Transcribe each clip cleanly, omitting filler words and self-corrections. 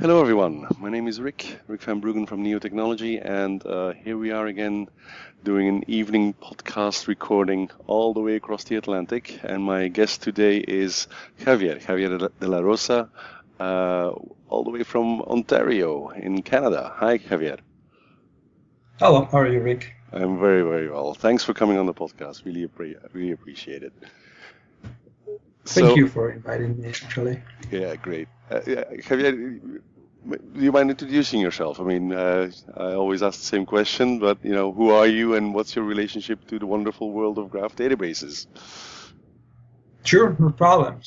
Hello everyone, my name is Rick van Bruggen from Neotechnology, and here we are again doing an evening podcast recording all the way across the Atlantic. And my guest today is Javier de la Rosa, all the way from Ontario in Canada. Hi Javier. Hello, how are you, Rick? I'm very, very well. Thanks for coming on the podcast. Really appreciate it. Thank So, you for inviting me, actually. yeah, great. Javier, do you mind introducing yourself? I mean, I always ask the same question, but who are you and what's your relationship to the wonderful world of graph databases? Sure, no problem.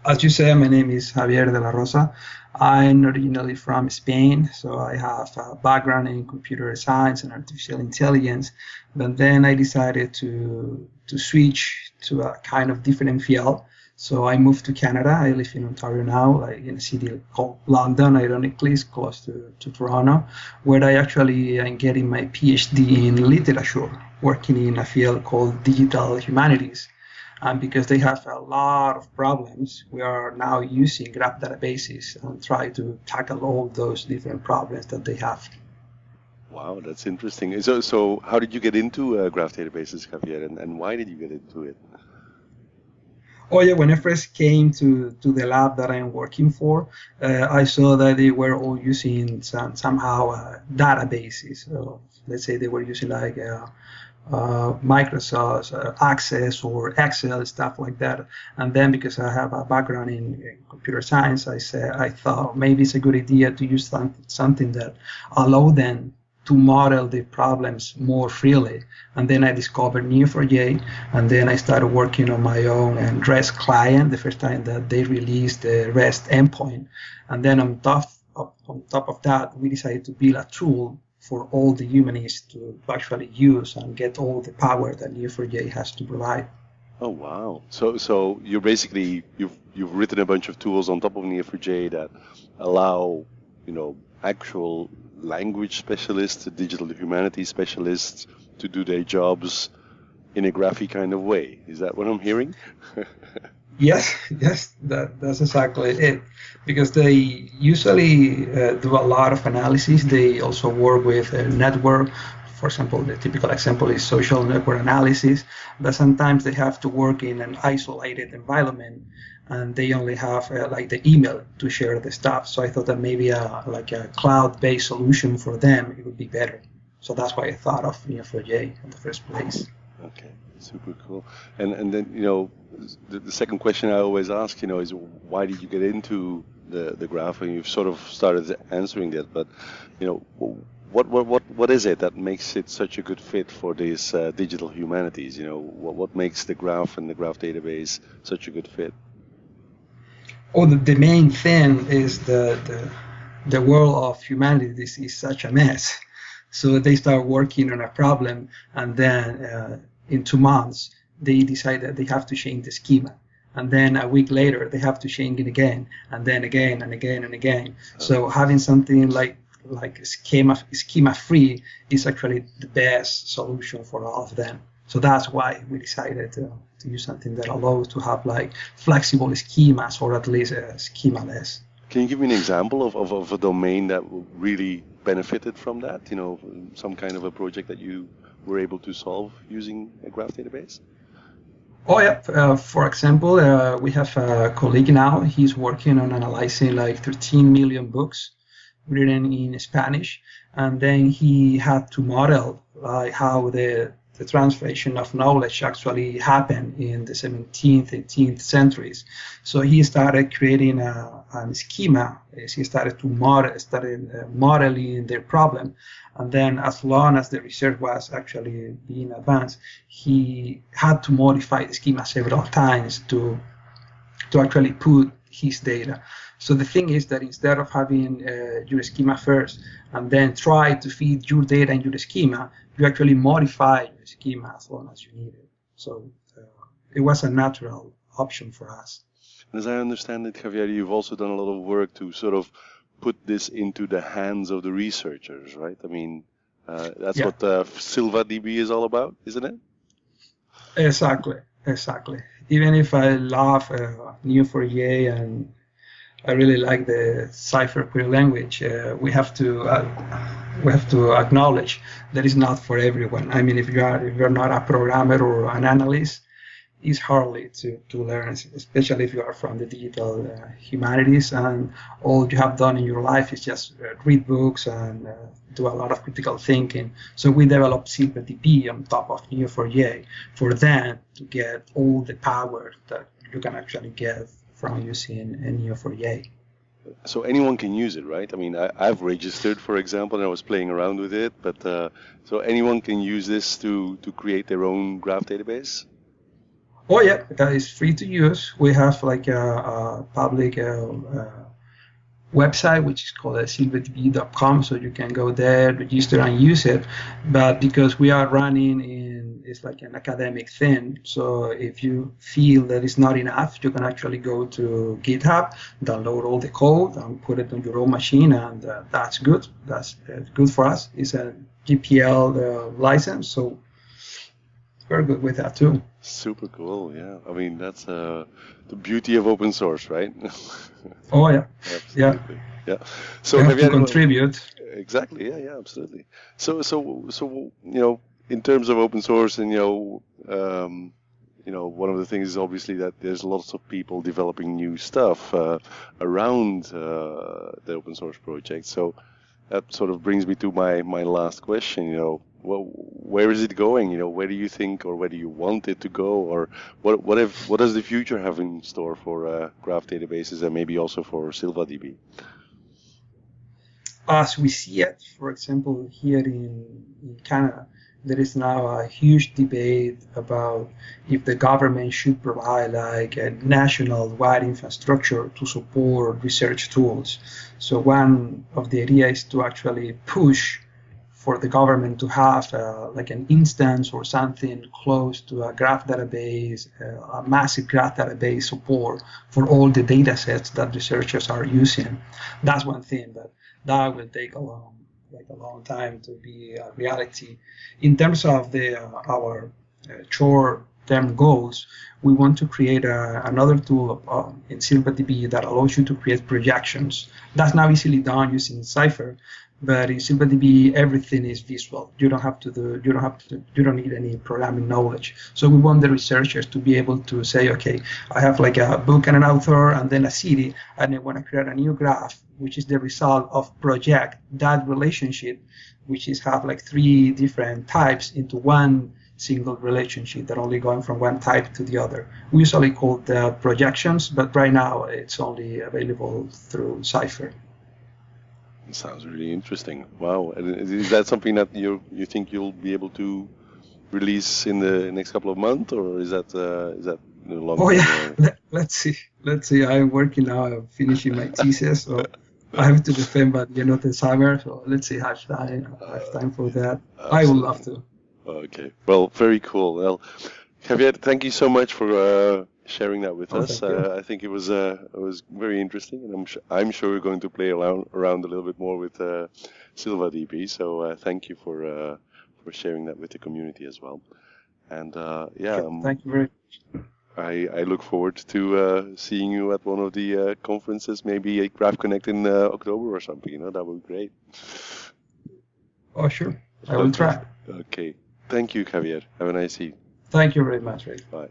As you say, my name is Javier de la Rosa. I'm originally from Spain, so I have a background in computer science and artificial intelligence. But then I decided to switch to a kind of different field. So I moved to Canada. I live in Ontario now, like in a city called London, ironically, it's close to Toronto, where I actually am getting my PhD in literature, working in a field called digital humanities. And because they have a lot of problems, we are now using graph databases and try to tackle all those different problems that they have. Wow, that's interesting. So how did you get into graph databases, Javier, and why did you get into it? Oh yeah, when I first came to the lab that I'm working for, I saw that they were all using somehow databases. So let's say they were using like Microsoft Access or Excel, stuff like that. And then because I have a background in computer science, I thought maybe it's a good idea to use something that allow them to model the problems more freely. And then I discovered Neo4j, and then I started working on my own and REST client the first time that they released the REST endpoint. And then on top of that, we decided to build a tool for all the humanists to actually use and get all the power that Neo4j has to provide. Oh wow! So you're basically you've written a bunch of tools on top of Neo4j that allow actual language specialists, digital humanities specialists to do their jobs in a graphy kind of way. Is that what I'm hearing? Yes, that's exactly it. Because they usually do a lot of analysis. They also work with a network. For example, the typical example is social network analysis, but sometimes they have to work in an isolated environment and they only have like the email to share the stuff. So I thought that maybe like a cloud-based solution for them, it would be better. So that's why I thought of Neo4j in the first place. Okay, super cool. And then the second question I always ask is why did you get into the graph? And you've sort of started answering that, but what is it that makes it such a good fit for these digital humanities? What makes the graph and the graph database such a good fit? Oh, the main thing is the world of humanity is such a mess. So they start working on a problem, and then in 2 months they decide that they have to change the schema, and then a week later they have to change it again, and then again and again and again. So having something like schema free is actually the best solution for all of them. So that's why we decided to use something that allows to have like flexible schemas or at least schemaless. Can you give me an example of a domain that really benefited from that? Some kind of a project that you were able to solve using a graph database? Oh yeah, for example, we have a colleague now, he's working on analyzing like 13 million books written in Spanish, and then he had to model like how the translation of knowledge actually happened in the 17th, 18th centuries. So he started creating a schema. He started to modeling their problem. And then as long as the research was actually being advanced, he had to modify the schema several times to actually put his data. So the thing is that instead of having your schema first and then try to feed your data in your schema, you actually modify your schema as long as you need it. So it was a natural option for us. And as I understand it, Javier, you've also done a lot of work to sort of put this into the hands of the researchers, right? I mean, that's Yeah, what SylvaDB is all about, isn't it? exactly. Even if I love Neo4j and I really like the Cypher query language. We have to acknowledge that it's not for everyone. I mean, if you're not a programmer or an analyst, it's hardly to learn, especially if you are from the digital humanities and all you have done in your life is just read books and do a lot of critical thinking. So we developed SylvaDB on top of Neo4j for them to get all the power that you can actually get from using Neo4j. So anyone can use it, right? I mean, I've registered, for example, and I was playing around with it, but so anyone can use this to create their own graph database? Oh yeah, it's free to use. We have like a public website which is called sylvadb.com, so you can go there, register, and use it. But because we are running it's like an academic thing, so if you feel that it's not enough, you can actually go to GitHub, download all the code, and put it on your own machine, and that's good. That's good for us. It's a GPL license, so very good with that too. Super cool, yeah. I mean, that's the beauty of open source, right? Oh yeah, absolutely. Yeah. So have to contribute. Exactly. Yeah. Absolutely. So in terms of open source, and one of the things is obviously that there's lots of people developing new stuff around the open source project. So that sort of brings me to my last question. Well, where is it going? Where do you think, or where do you want it to go, or what does the future have in store for graph databases, and maybe also for SylvaDB? As we see it, for example, here in Canada, there is now a huge debate about if the government should provide like a national-wide infrastructure to support research tools. So one of the ideas is to actually push for the government to have like an instance or something close to a graph database, a massive graph database support for all the data sets that researchers are using. That's one thing, but that will take a long time to be a reality. In terms of our short-term goals, we want to create another tool in SylvaDB that allows you to create projections. That's now easily done using Cypher. But in SylvaDB, everything is visual. You don't need any programming knowledge. So we want the researchers to be able to say, okay, I have like a book and an author and then a city, and I want to create a new graph, which is the result of project that relationship, which is have like 3 different types into one single relationship that only going from one type to the other. We usually call that projections, but right now it's only available through Cypher. Sounds really interesting. Wow. And is that something that you think you'll be able to release in the next couple of months, or is that long? Oh yeah. Let's see. I'm working now. I'm finishing my thesis, so I have to defend by the summer. So let's see. I have time for that. Absolutely. I would love to. Okay. Well, very cool. Well, Javier, thank you so much for sharing that with us. I think it was very interesting, and I'm sure we're going to play around a little bit more with SylvaDB. So thank you for sharing that with the community as well. And thank you very much. I look forward to seeing you at one of the conferences, maybe a Graph Connect in October or something. That would be great. Oh sure, I will try. Okay. Thank you, Javier. Have a nice evening. Thank you very much, Ray. Bye.